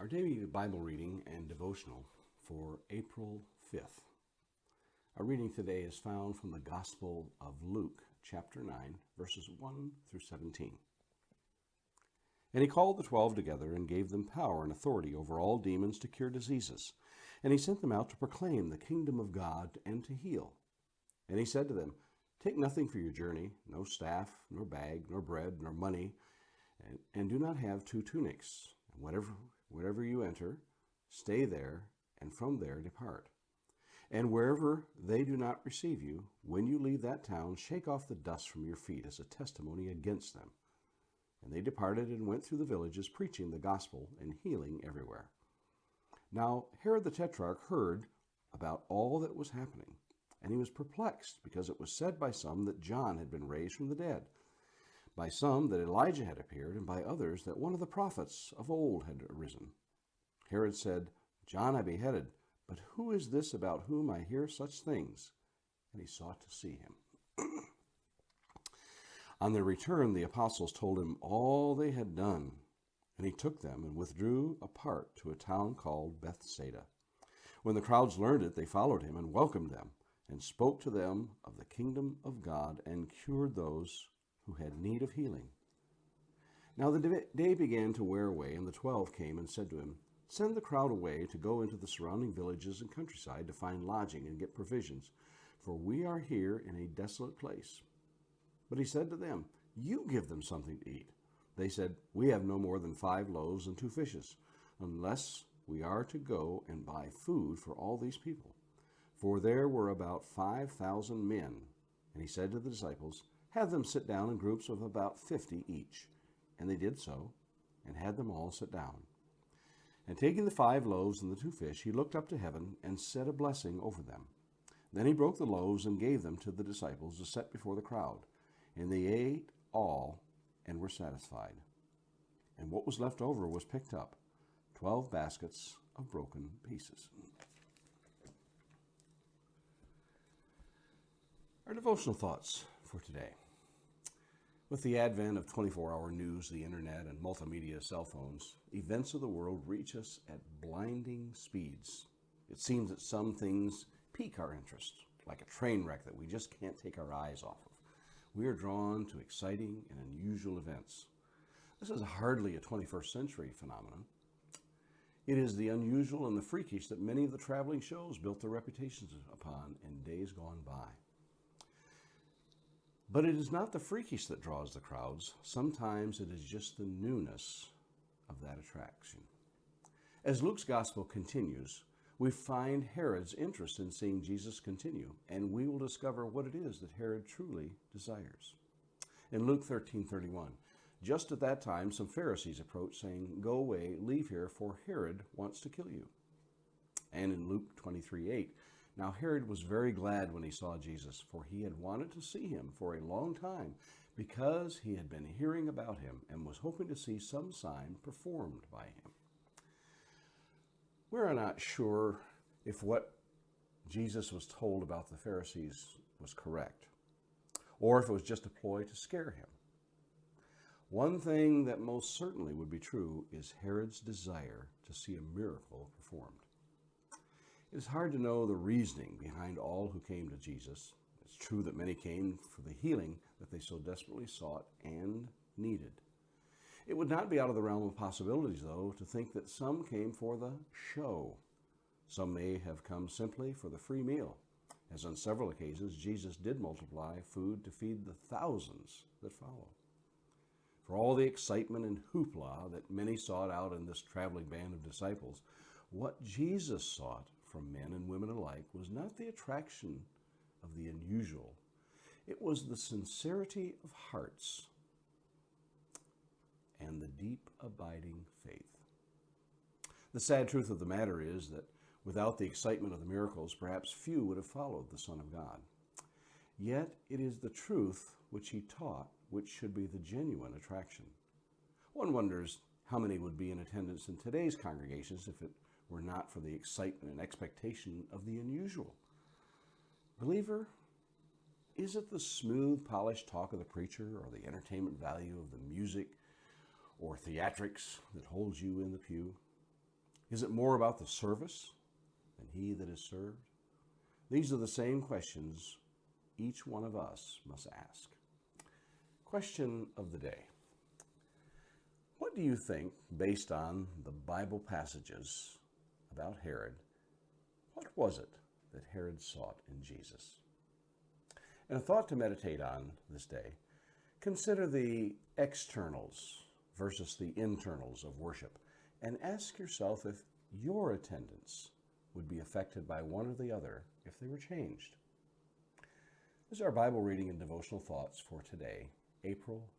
Our daily Bible reading and devotional for April 5th. Our reading today is found from the Gospel of Luke, chapter 9, verses 1 through 17. And he called the 12 together and gave them power and authority over all demons to cure diseases. And he sent them out to proclaim the kingdom of God and to heal. And he said to them, Take nothing for your journey, no staff, nor bag, nor bread, nor money, and do not have 2 tunics. And wherever you enter, stay there, and from there depart. And wherever they do not receive you, when you leave that town, shake off the dust from your feet as a testimony against them. And they departed and went through the villages, preaching the gospel and healing everywhere. Now Herod the tetrarch heard about all that was happening, and he was perplexed, because it was said by some that John had been raised from the dead, by some that Elijah had appeared, and by others that one of the prophets of old had arisen. Herod said, John I beheaded, but who is this about whom I hear such things? And he sought to see him. On their return, the apostles told him all they had done, and he took them and withdrew apart to a town called Bethsaida. When the crowds learned it, they followed him and welcomed them, and spoke to them of the kingdom of God, and cured those who had need of healing. Now the day began to wear away, and the 12 came and said to him, Send the crowd away to go into the surrounding villages and countryside to find lodging and get provisions, for we are here in a desolate place. But he said to them, You give them something to eat. They said, We have no more than 5 loaves and 2 fishes, unless we are to go and buy food for all these people. For there were about 5,000 men. And he said to the disciples, Have them sit down in groups of about 50 each. And they did so, and had them all sit down. And taking the 5 loaves and the 2 fish, he looked up to heaven and said a blessing over them. Then he broke the loaves and gave them to the disciples to set before the crowd. And they ate all and were satisfied. And what was left over was picked up, 12 baskets of broken pieces. Our devotional thoughts for today. With the advent of 24-hour news, the internet, and multimedia cell phones, events of the world reach us at blinding speeds. It seems that some things pique our interest, like a train wreck that we just can't take our eyes off of. We are drawn to exciting and unusual events. This is hardly a 21st century phenomenon. It is the unusual and the freakish that many of the traveling shows built their reputations upon in days gone by. But it is not the freakish that draws the crowds. Sometimes it is just the newness of that attraction. As Luke's gospel continues, we find Herod's interest in seeing Jesus continue, and we will discover what it is that Herod truly desires. In Luke 13:31, just at that time, some Pharisees approached, saying, Go away, leave here, for Herod wants to kill you. And in Luke 23:8, Now Herod was very glad when he saw Jesus, for he had wanted to see him for a long time, because he had been hearing about him and was hoping to see some sign performed by him. We're not sure if what Jesus was told about the Pharisees was correct, or if it was just a ploy to scare him. One thing that most certainly would be true is Herod's desire to see a miracle performed. It is hard to know the reasoning behind all who came to Jesus. It's true that many came for the healing that they so desperately sought and needed. It would not be out of the realm of possibilities, though, to think that some came for the show. Some may have come simply for the free meal, as on several occasions Jesus did multiply food to feed the thousands that follow. For all the excitement and hoopla that many sought out in this traveling band of disciples, what Jesus sought from men and women alike was not the attraction of the unusual. It was the sincerity of hearts and the deep abiding faith. The sad truth of the matter is that without the excitement of the miracles, perhaps few would have followed the Son of God. Yet it is the truth which he taught which should be the genuine attraction. One wonders how many would be in attendance in today's congregations if it were not for the excitement and expectation of the unusual. Believer, is it the smooth, polished talk of the preacher or the entertainment value of the music or theatrics that holds you in the pew? Is it more about the service than he that is served? These are the same questions each one of us must ask. Question of the day. What do you think, based on the Bible passages about Herod, what was it that Herod sought in Jesus? And a thought to meditate on this day. Consider the externals versus the internals of worship, and ask yourself if your attendance would be affected by one or the other if they were changed. This is our Bible reading and devotional thoughts for today, April